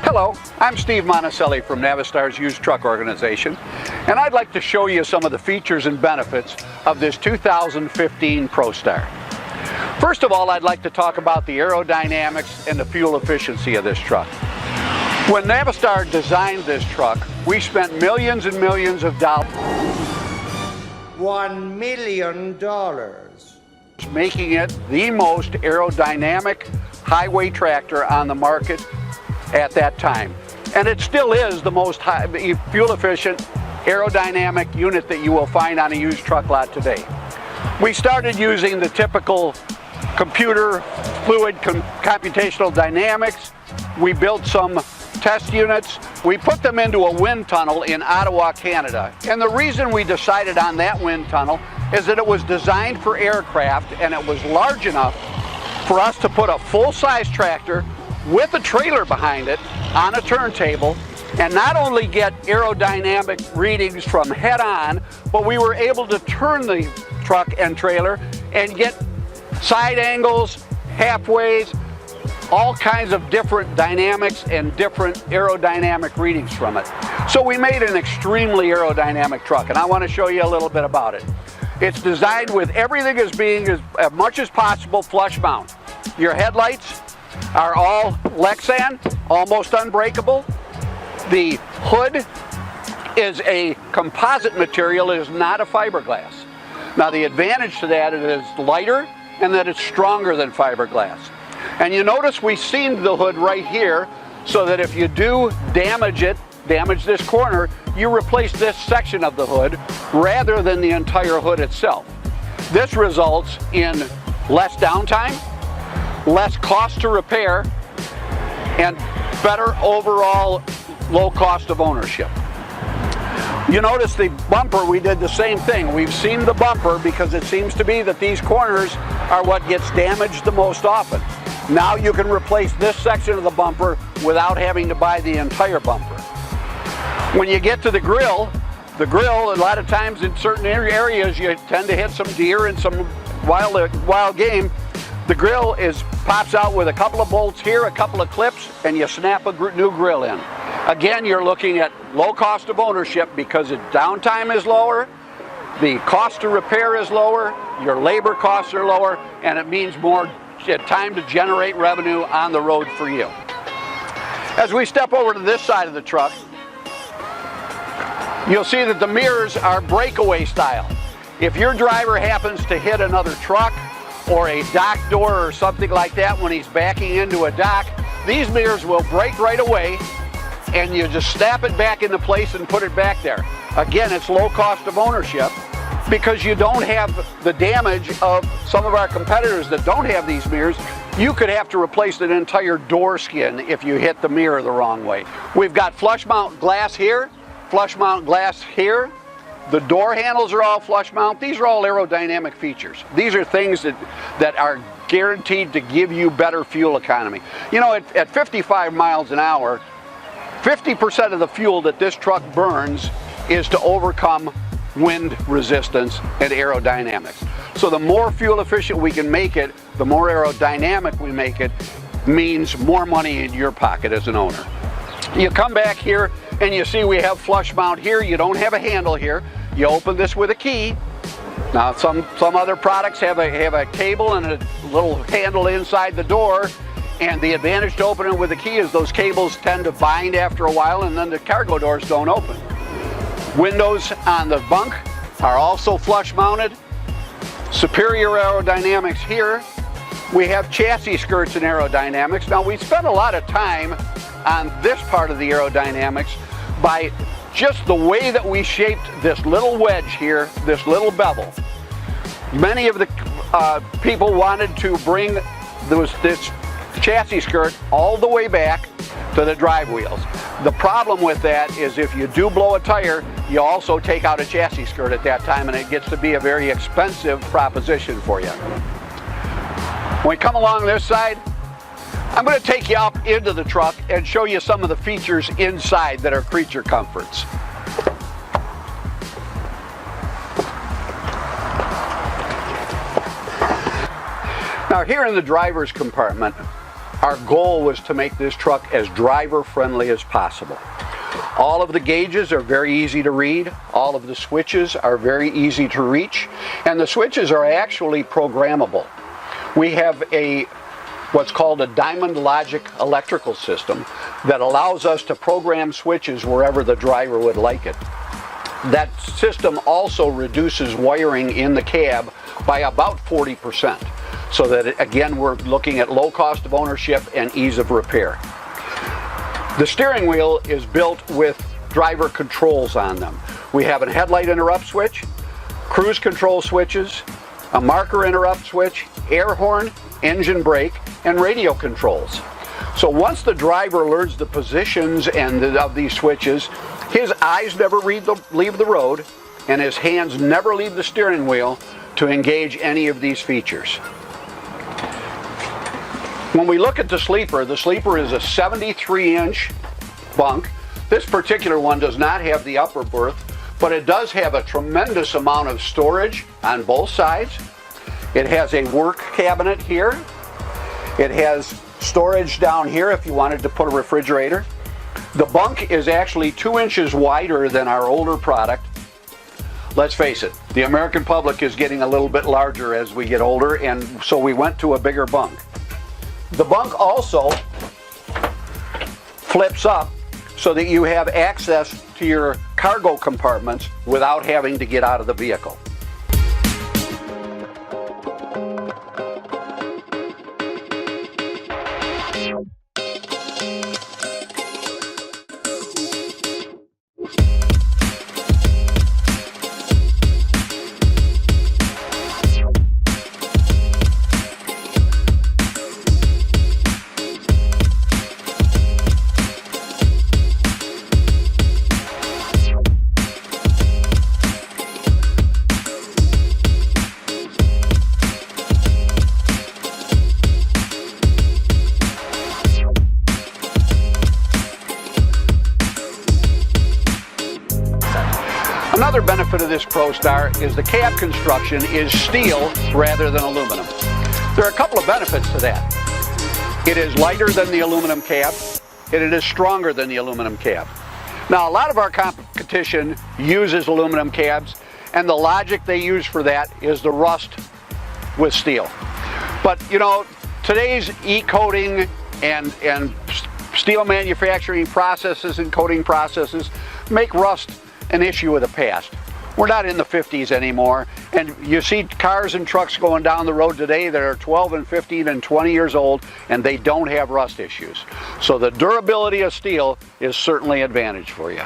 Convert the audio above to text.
Hello, I'm Steve Monacelli from Navistar's used truck organization, and I'd like to show you some of the features and benefits of this 2015 ProStar. First of all, I'd like to talk about the aerodynamics and the fuel efficiency of this truck. When Navistar designed this truck, we spent millions and millions of dollars. $1 million. Making it the most aerodynamic highway tractor on the market at that time. And it still is the most fuel efficient aerodynamic unit that you will find on a used truck lot today. We started using the typical computer fluid computational dynamics. We built some test units. We put them into a wind tunnel in Ottawa, Canada. And the reason we decided on that wind tunnel is that it was designed for aircraft and it was large enough for us to put a full-size tractor with a trailer behind it on a turntable and not only get aerodynamic readings from head on, but we were able to turn the truck and trailer and get side angles, halfways, all kinds of different dynamics and different aerodynamic readings from it. So we made an extremely aerodynamic truck, and I want to show you a little bit about it. It's designed with everything as being as much as possible flush mount. Your headlights are all Lexan, almost unbreakable. The hood is a composite material, it is not a fiberglass. Now the advantage to that is it's lighter and that it's stronger than fiberglass. And you notice we seamed the hood right here so that if you do damage this corner, you replace this section of the hood rather than the entire hood itself. This results in less downtime, less cost to repair, and better overall low cost of ownership. You notice the bumper, we did the same thing. We've seen the bumper because it seems to be that these corners are what gets damaged the most often. Now you can replace this section of the bumper without having to buy the entire bumper. When you get to the grill, a lot of times in certain areas you tend to hit some deer and some wild game. The grill pops out with a couple of bolts here, a couple of clips, and you snap a new grill in. Again, you're looking at low cost of ownership because the downtime is lower, the cost to repair is lower, your labor costs are lower, and it means more time to generate revenue on the road for you. As we step over to this side of the truck, you'll see that the mirrors are breakaway style. If your driver happens to hit another truck or a dock door or something like that when he's backing into a dock, these mirrors will break right away and you just snap it back into place and put it back there. Again, it's low cost of ownership because you don't have the damage of some of our competitors that don't have these mirrors. You could have to replace an entire door skin if you hit the mirror the wrong way. We've got flush mount glass here, flush mount glass here. The door handles are all flush mount. These are all aerodynamic features. These are things that are guaranteed to give you better fuel economy. You know, at 55 miles an hour, 50% of the fuel that this truck burns is to overcome wind resistance and aerodynamics. So the more fuel efficient we can make it, the more aerodynamic we make it, means more money in your pocket as an owner. You come back here and you see we have flush mount here. You don't have a handle here. You open this with a key. Now some other products have a cable and a little handle inside the door, and the advantage to open it with a key is those cables tend to bind after a while and then the cargo doors don't open. Windows on the bunk are also flush mounted. Superior aerodynamics here. We have chassis skirts and aerodynamics. Now we spent a lot of time on this part of the aerodynamics by just the way that we shaped this little wedge here, this little bevel. Many of the people wanted to bring this chassis skirt all the way back to the drive wheels. The problem with that is if you do blow a tire, you also take out a chassis skirt at that time, and it gets to be a very expensive proposition for you. When we come along this side, I'm going to take you up into the truck and show you some of the features inside that are creature comforts. Now here in the driver's compartment, our goal was to make this truck as driver friendly as possible. All of the gauges are very easy to read, all of the switches are very easy to reach, and the switches are actually programmable. We have what's called a Diamond Logic electrical system that allows us to program switches wherever the driver would like it. That system also reduces wiring in the cab by about 40%. So that, again, we're looking at low cost of ownership and ease of repair. The steering wheel is built with driver controls on them. We have a headlight interrupt switch, cruise control switches, a marker interrupt switch, air horn, engine brake, and radio controls. So once the driver learns the positions of these switches, his eyes never leave the road, and his hands never leave the steering wheel to engage any of these features. When we look at the sleeper is a 73-inch bunk. This particular one does not have the upper berth, but it does have a tremendous amount of storage on both sides. It has a work cabinet here. It has storage down here if you wanted to put a refrigerator. The bunk is actually 2 inches wider than our older product. Let's face it, the American public is getting a little bit larger as we get older, and so we went to a bigger bunk. The bunk also flips up so that you have access to your cargo compartments without having to get out of the vehicle. Another benefit of this ProStar is the cab construction is steel rather than aluminum. There are a couple of benefits to that. It is lighter than the aluminum cab, and it is stronger than the aluminum cab. Now, a lot of our competition uses aluminum cabs, and the logic they use for that is the rust with steel. But, you know, today's e-coating and steel manufacturing processes and coating processes make rust an issue of the past. We're not in the 50s anymore, and you see cars and trucks going down the road today that are 12 and 15 and 20 years old, and they don't have rust issues. So the durability of steel is certainly an advantage for you.